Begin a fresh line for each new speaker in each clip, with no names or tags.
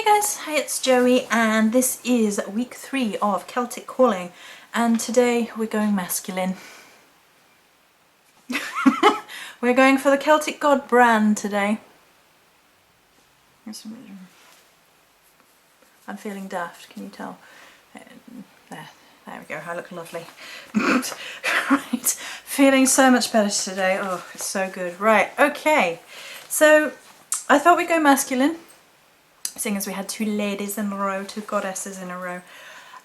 Hey guys, hi, it's Joey and this is week 3 of Celtic Calling, and today we're going masculine. We're going for the Celtic god Bran today. I'm feeling daft, can you tell? There we go, I look lovely. Right, feeling so much better today. Oh, it's so good. Right, okay. So I thought we'd go masculine, seeing as we had two ladies in a row, two goddesses in a row.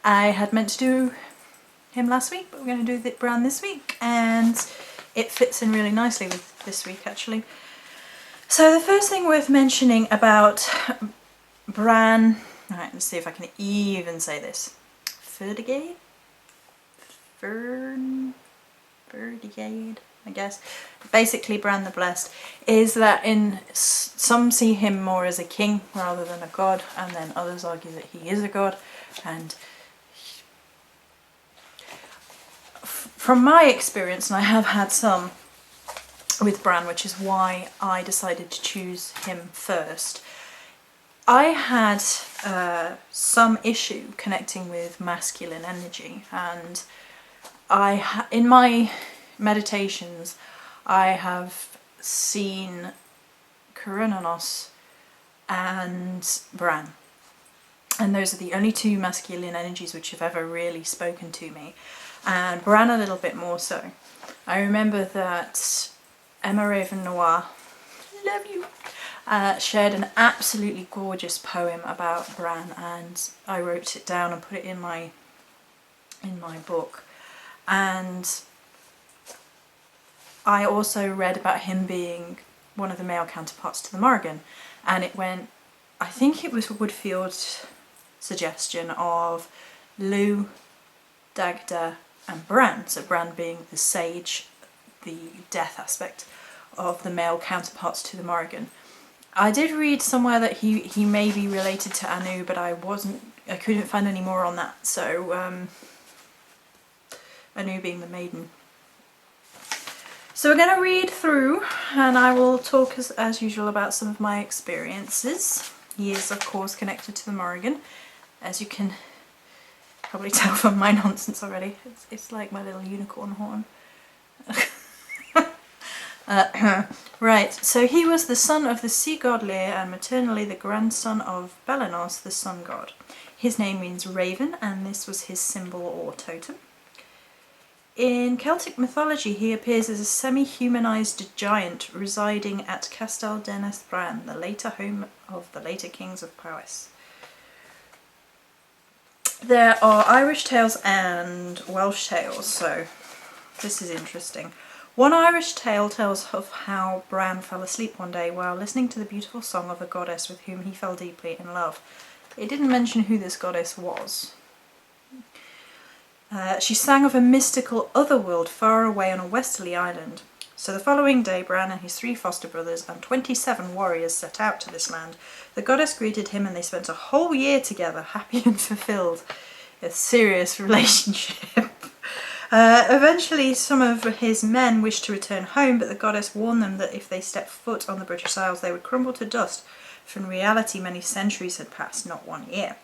I had meant to do him last week, but we're going to do Bran this week, and it fits in really nicely with this week actually. So the first thing worth mentioning about Bran, alright, let's see if I can even say this. Ferdigade, I guess. Basically, Bran the Blessed is that some see him more as a king rather than a god, and then others argue that he is a god. And from my experience, and I have had some with Bran, which is why I decided to choose him first, I had some issue connecting with masculine energy, and in my meditations I have seen Cernunnos and Bran, and those are the only two masculine energies which have ever really spoken to me, and Bran a little bit more so. I remember that Emma Raven Noir, love you, shared an absolutely gorgeous poem about Bran, and I wrote it down and put it in my book. And I also read about him being one of the male counterparts to the Morrigan, and it went, I think it was Woodfield's suggestion of Lugh, Dagda and Bran, so Bran being the sage, the death aspect of the male counterparts to the Morrigan. I did read somewhere that he may be related to Anu, but I couldn't find any more on that, so Anu being the maiden. So we're going to read through, and I will talk as usual about some of my experiences. He is of course connected to the Morrigan, as you can probably tell from my nonsense already. It's like my little unicorn horn. Right, so he was the son of the sea god Lear and maternally the grandson of Belenos, the sun god. His name means raven, and this was his symbol or totem. In Celtic mythology, he appears as a semi-humanized giant residing at Castel Deneth Bran, the later home of the later kings of Powys. There are Irish tales and Welsh tales, so this is interesting. One Irish tale tells of how Bran fell asleep one day while listening to the beautiful song of a goddess with whom he fell deeply in love. It didn't mention who this goddess was. She sang of a mystical otherworld far away on a westerly island. So the following day, Bran and his 3 foster brothers and 27 warriors set out to this land. The goddess greeted him and they spent a whole year together, happy and fulfilled. A serious relationship. Eventually some of his men wished to return home, but the goddess warned them that if they stepped foot on the British Isles they would crumble to dust, for in reality many centuries had passed, not 1 year.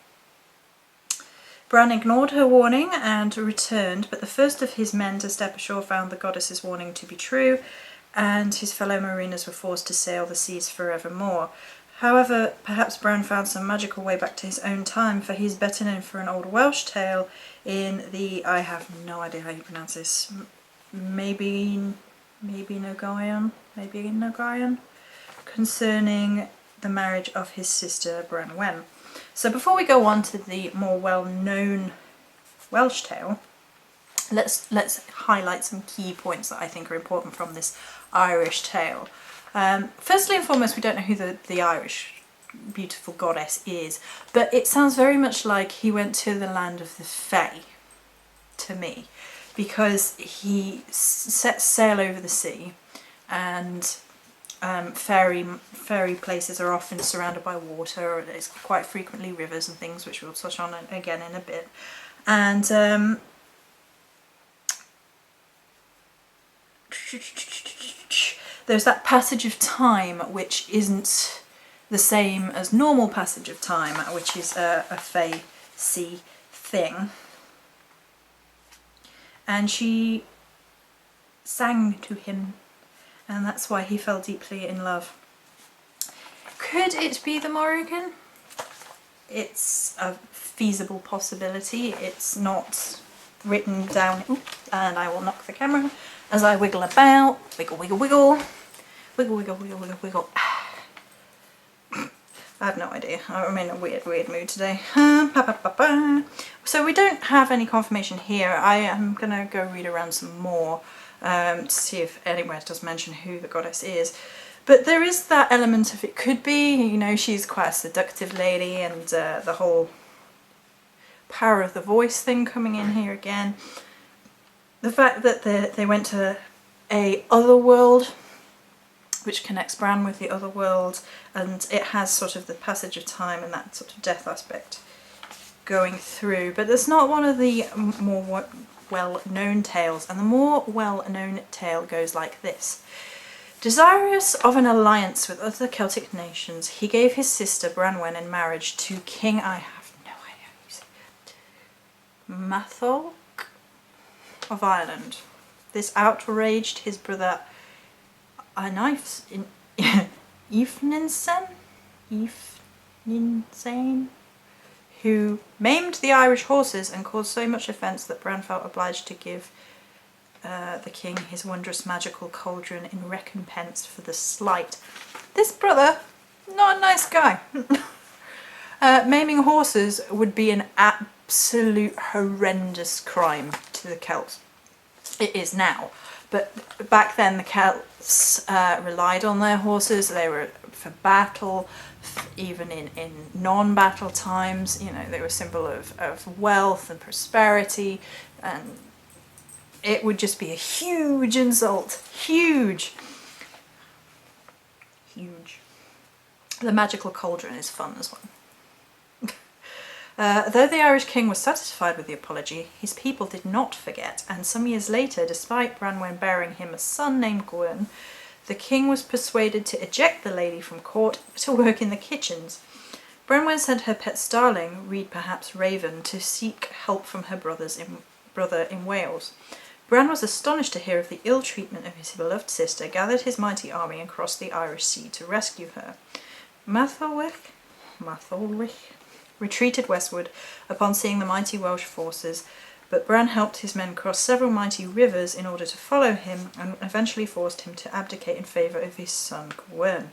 Bran ignored her warning and returned, but the first of his men to step ashore found the goddess's warning to be true, and his fellow mariners were forced to sail the seas forevermore. However, perhaps Bran found some magical way back to his own time, for he's better known for an old Welsh tale in the, I have no idea how you pronounce this, maybe Nogayan, concerning the marriage of his sister Branwen. So before we go on to the more well-known Welsh tale, let's highlight some key points that I think are important from this Irish tale. Firstly and foremost, we don't know who the Irish beautiful goddess is, but it sounds very much like he went to the land of the Fae, to me, because he sets sail over the sea, and fairy places are often surrounded by water, or there's quite frequently rivers and things, which we'll touch on again in a bit. And there's that passage of time which isn't the same as normal passage of time, which is a Fae-See thing. And she sang to him, and that's why he fell deeply in love. Could it be the Morrigan? It's a feasible possibility. It's not written down. Ooh, and I will knock the camera as I wiggle about. Wiggle, wiggle, wiggle. Wiggle, wiggle, wiggle, wiggle, wiggle. I have no idea. I'm in a weird mood today. So we don't have any confirmation here. I am going to go read around some more to see if anywhere it does mention who the goddess is. But there is that element of it could be, you know, she's quite a seductive lady, and the whole power of the voice thing coming in here again. The fact that they went to a other world, which connects Bran with the other world, and it has sort of the passage of time and that sort of death aspect going through. But it's not one of the more well-known tales, and the more well-known tale goes like this. Desirous of an alliance with other Celtic nations, he gave his sister Branwen in marriage to King, I have no idea how you say it, Matholch of Ireland. This outraged his brother Ifninsen, who maimed the Irish horses and caused so much offence that Bran felt obliged to give the king his wondrous magical cauldron in recompense for the slight. This brother, not a nice guy. Maiming horses would be an absolute horrendous crime to the Celts. It is now. But back then the Celts relied on their horses. They were for battle, even in non-battle times. You know, they were a symbol of wealth and prosperity, and it would just be a huge insult. Huge. Huge. The magical cauldron is fun as well. Though the Irish king was satisfied with the apology, his people did not forget, and some years later, despite Branwen bearing him a son named Gwern, the king was persuaded to eject the lady from court to work in the kitchens. Branwen sent her pet starling, reed perhaps Raven, to seek help from her brother in Wales. Bran was astonished to hear of the ill treatment of his beloved sister, gathered his mighty army and crossed the Irish Sea to rescue her. Matholwich retreated westward upon seeing the mighty Welsh forces, but Bran helped his men cross several mighty rivers in order to follow him, and eventually forced him to abdicate in favour of his son Gwern.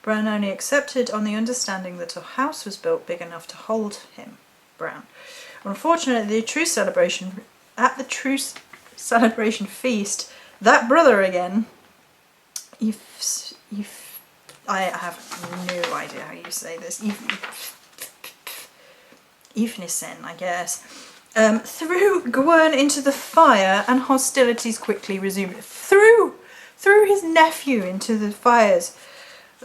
Bran only accepted on the understanding that a house was built big enough to hold him, Bran. Unfortunately, at the truce celebration feast, that brother again, I have no idea how you say this, Ifninsen, I guess, threw Gwern into the fire, and hostilities quickly resumed. Threw his nephew into the fires.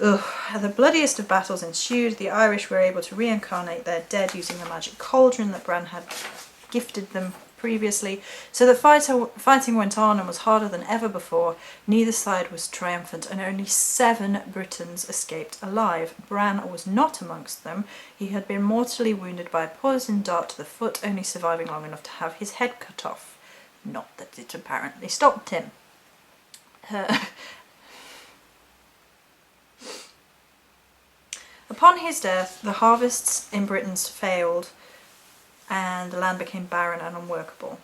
Ugh. The bloodiest of battles ensued. The Irish were able to reincarnate their dead using the magic cauldron that Bran had gifted them previously, so the fighting went on and was harder than ever before. Neither side was triumphant, and only 7 Britons escaped alive. Bran was not amongst them. He had been mortally wounded by a poisoned dart to the foot, only surviving long enough to have his head cut off. Not that it apparently stopped him. Upon his death, the harvests in Britain failed, and the land became barren and unworkable.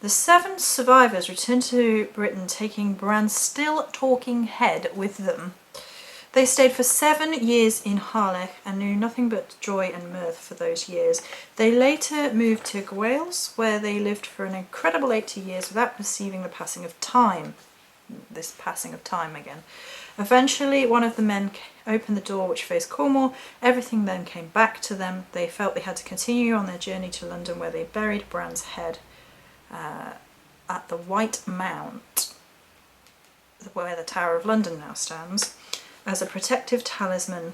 The 7 survivors returned to Britain, taking Bran's still-talking head with them. They stayed for 7 years in Harlech and knew nothing but joy and mirth for those years. They later moved to Wales, where they lived for an incredible 80 years without perceiving the passing of time. This passing of time again. Eventually, one of the men opened the door which faced Cornwall. Everything then came back to them. They felt they had to continue on their journey to London, where they buried Bran's head at the White Mount, where the Tower of London now stands, as a protective talisman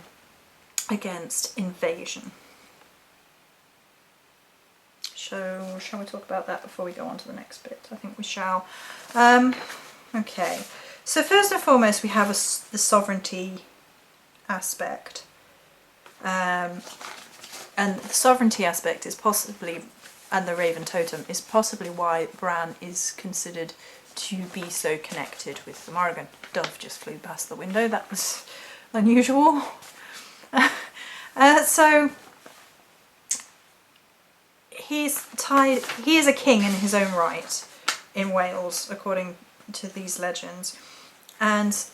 against invasion. So, shall we talk about that before we go on to the next bit? I think we shall. Okay. So first and foremost, we have the sovereignty aspect. And the sovereignty aspect is possibly, and the raven totem, is possibly why Bran is considered to be so connected with the Morrigan. Dove just flew past the window, that was unusual. So he's tied, he is a king in his own right in Wales, according to these legends, and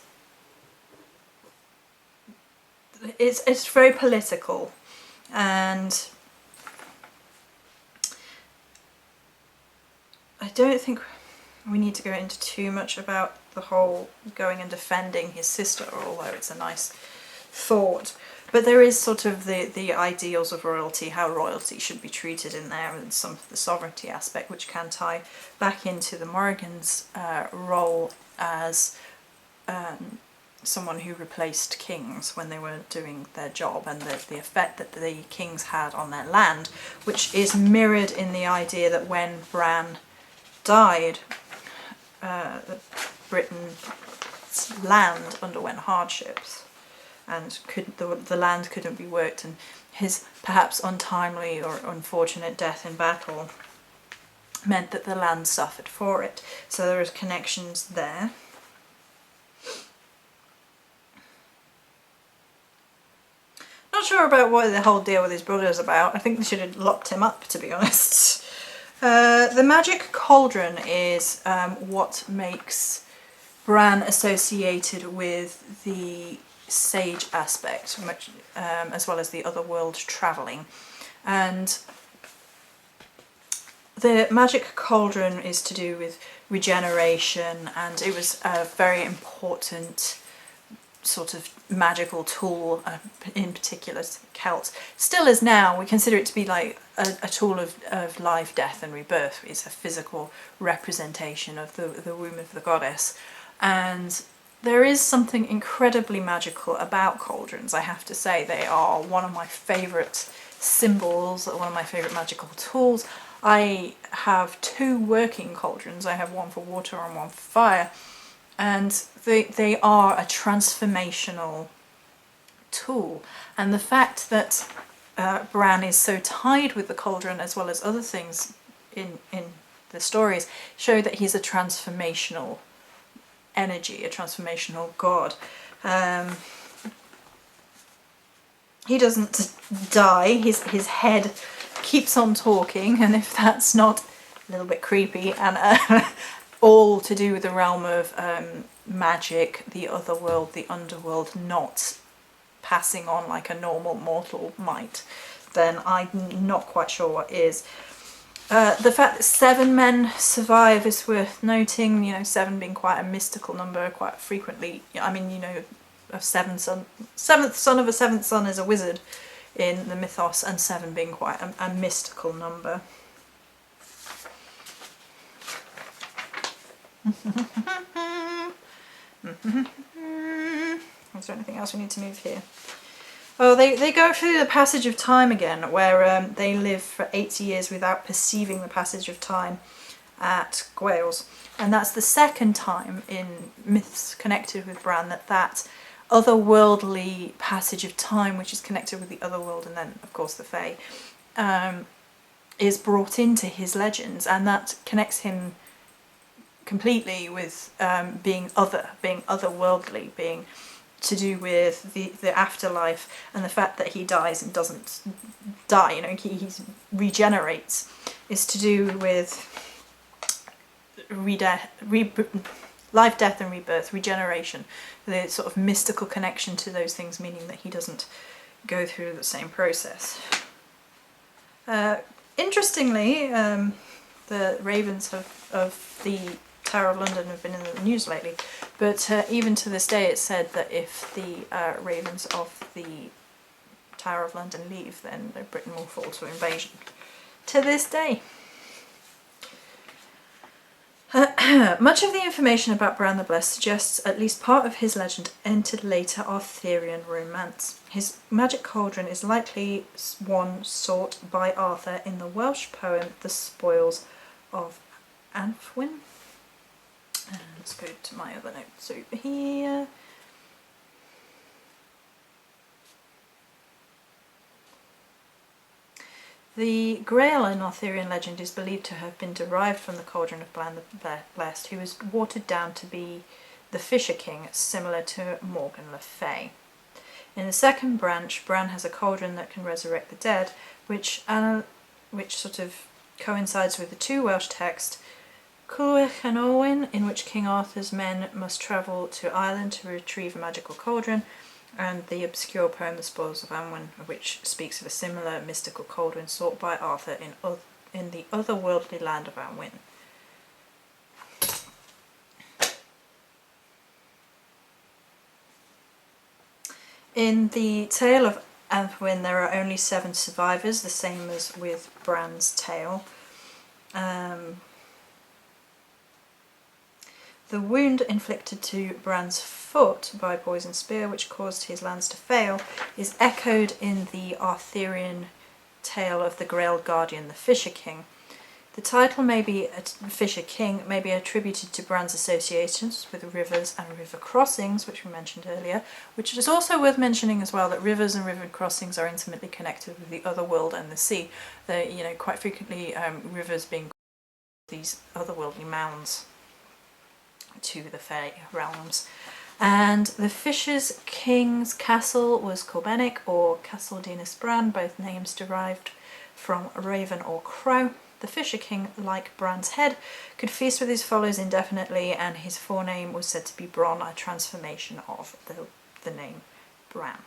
it's very political, and I don't think we need to go into too much about the whole going and defending his sister, although it's a nice thought. But there is sort of the ideals of royalty, how royalty should be treated in there, and some of the sovereignty aspect, which can tie back into the Morrigan's role as someone who replaced kings when they were doing their job, and the effect that the kings had on their land, which is mirrored in the idea that when Bran died, Britain's land underwent hardships, and the land couldn't be worked, and his perhaps untimely or unfortunate death in battle meant that the land suffered for it. So there is connections there. Not sure about what the whole deal with his brother is about. I think they should have locked him up, to be honest. The magic cauldron is what makes Bran associated with the sage aspect, much, as well as the other world travelling. And the magic cauldron is to do with regeneration, and it was a very important sort of magical tool, in particular to Celts. Still is now. We consider it to be like a tool of life, death and rebirth. It's a physical representation of the womb of the goddess. And there is something incredibly magical about cauldrons, I have to say. They are one of my favourite symbols, one of my favourite magical tools. I have 2 working cauldrons. I have one for water and one for fire. And they are a transformational tool. And the fact that Bran is so tied with the cauldron, as well as other things in the stories, show that he's a transformational energy, a transformational god. He doesn't die, his head keeps on talking, and if that's not a little bit creepy, and all to do with the realm of magic, the other world, the underworld, not passing on like a normal mortal might, then I'm not quite sure what is. The fact that 7 men survive is worth noting, you know, 7 being quite a mystical number, quite frequently. I mean, you know, a seventh son of a 7th son is a wizard in the mythos, and 7 being quite a mystical number. Is there anything else we need to move here? Oh, they go through the passage of time again, where they live for 80 years without perceiving the passage of time at Wales. And that's the second time in myths connected with Bran that otherworldly passage of time, which is connected with the otherworld and then, of course, the Fae, is brought into his legends, and that connects him completely with being otherworldly, being to do with the afterlife, and the fact that he dies and doesn't die, you know, he regenerates, is to do with life, death and rebirth, regeneration, the sort of mystical connection to those things, meaning that he doesn't go through the same process. Interestingly, the ravens of the Tower of London have been in the news lately, but even to this day it's said that if the ravens of the Tower of London leave, then Britain will fall to invasion. To this day. Much of the information about Bran the Blessed suggests at least part of his legend entered later Arthurian romance. His magic cauldron is likely one sought by Arthur in the Welsh poem The Spoils of Anfwyn. Let's go to my other notes over here. The Grail in Arthurian legend is believed to have been derived from the cauldron of Bran the Blessed, who was watered down to be the Fisher King, similar to Morgan Le Fay. In the second branch, Bran has a cauldron that can resurrect the dead, which sort of coincides with the two Welsh texts, Culhwch and Olwyn, in which King Arthur's men must travel to Ireland to retrieve a magical cauldron, and the obscure poem The Spoils of Anwen, which speaks of a similar mystical cauldron sought by Arthur in the otherworldly land of Anwen. In the tale of Anwen, there are only 7 survivors, the same as with Bran's tale. The wound inflicted to Bran's foot by a poisoned spear, which caused his lance to fail, is echoed in the Arthurian tale of the Grail Guardian, the Fisher King. The title Fisher King may be attributed to Bran's associations with rivers and river crossings, which we mentioned earlier, which is also worth mentioning as well, that rivers and river crossings are intimately connected with the other world and the sea. They, quite frequently rivers being these otherworldly mounds to the Fae realms. And the Fisher King's castle was Corbenic or Castle Dinas Bran, both names derived from raven or crow. The Fisher King, like Bran's head, could feast with his followers indefinitely, and his forename was said to be Bron, a transformation of the name Bran.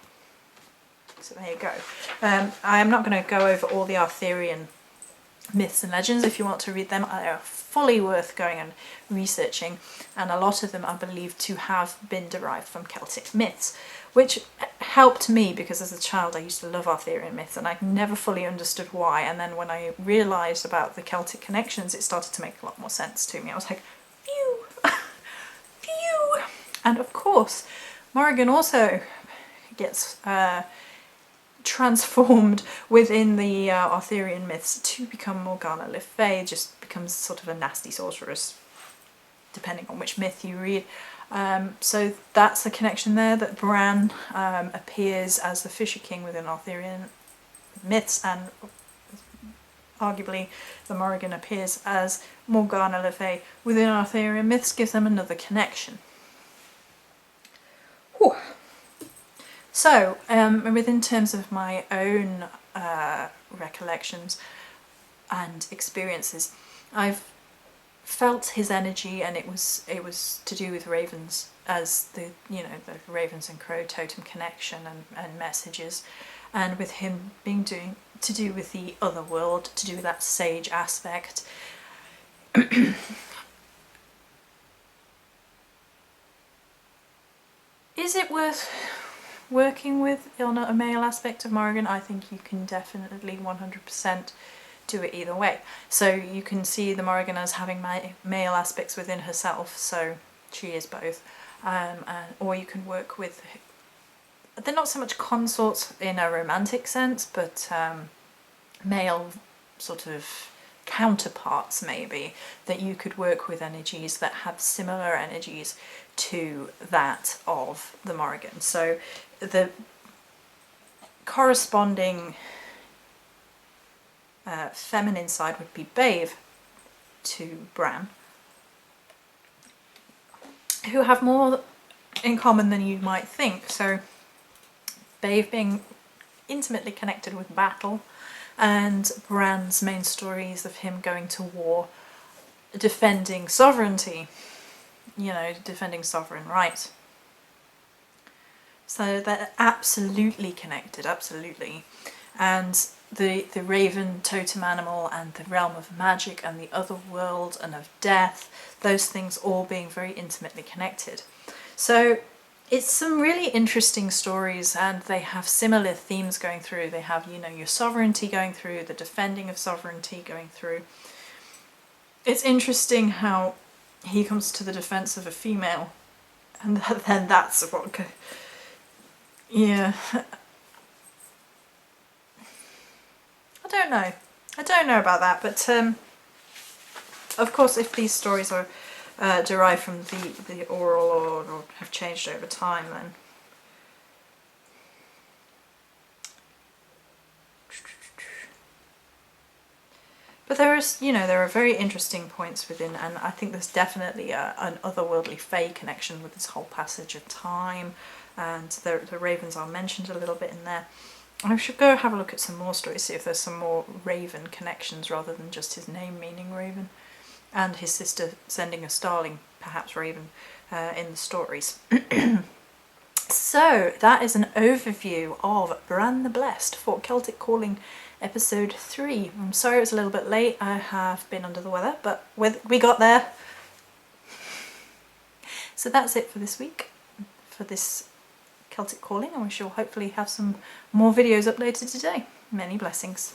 So there you go. I am not going to go over all the Arthurian myths and legends. If you want to read them, they are fully worth going and researching, and a lot of them are believed to have been derived from Celtic myths, which helped me because as a child I used to love Arthurian myths and I never fully understood why, and then when I realised about the Celtic connections it started to make a lot more sense to me. I was like, phew, phew. And of course Morrigan also gets transformed within the Arthurian myths to become Morgana Le Fay, just becomes sort of a nasty sorceress, depending on which myth you read. So that's the connection there, that Bran appears as the Fisher King within Arthurian myths, and arguably the Morrigan appears as Morgana Le Fay within Arthurian myths, gives them another connection. Whew. So, within terms of my own recollections and experiences, I've felt his energy, and it was to do with ravens, as the ravens and crow totem connection and messages, and with him being to do with the other world, to do with that sage aspect. Is it worth working with on a male aspect of Morrigan? I think you can definitely 100% do it either way. So you can see the Morrigan as having male aspects within herself, so she is both, or you can work with, they're not so much consorts in a romantic sense, but male sort of counterparts maybe, that you could work with energies that have similar energies to that of the Morrigan. So the corresponding feminine side would be Babe to Bran, who have more in common than you might think. So Babe being intimately connected with battle, and Bran's main stories of him going to war, defending sovereignty, defending sovereign rights. So they're absolutely connected, absolutely. And the raven totem animal and the realm of magic and the other world and of death, those things all being very intimately connected. So it's some really interesting stories, and they have similar themes going through. They have, your sovereignty going through, the defending of sovereignty going through. It's interesting how he comes to the defense of a female, and then that's what... Yeah. I don't know about that, but of course if these stories are derived from the oral or have changed over time, then But there is, you know, there are very interesting points within, and I think there's definitely an otherworldly fae connection with this whole passage of time, and the ravens are mentioned a little bit in there. I should go have a look at some more stories, see if there's some more raven connections rather than just his name meaning raven, and his sister sending a starling, perhaps raven, in the stories. So that is an overview of Bran the Blessed for Celtic Calling episode 3. I'm sorry it was a little bit late, I have been under the weather, but we got there. So that's it for this week, for this Celtic Calling, and we shall hopefully have some more videos uploaded today. Many blessings.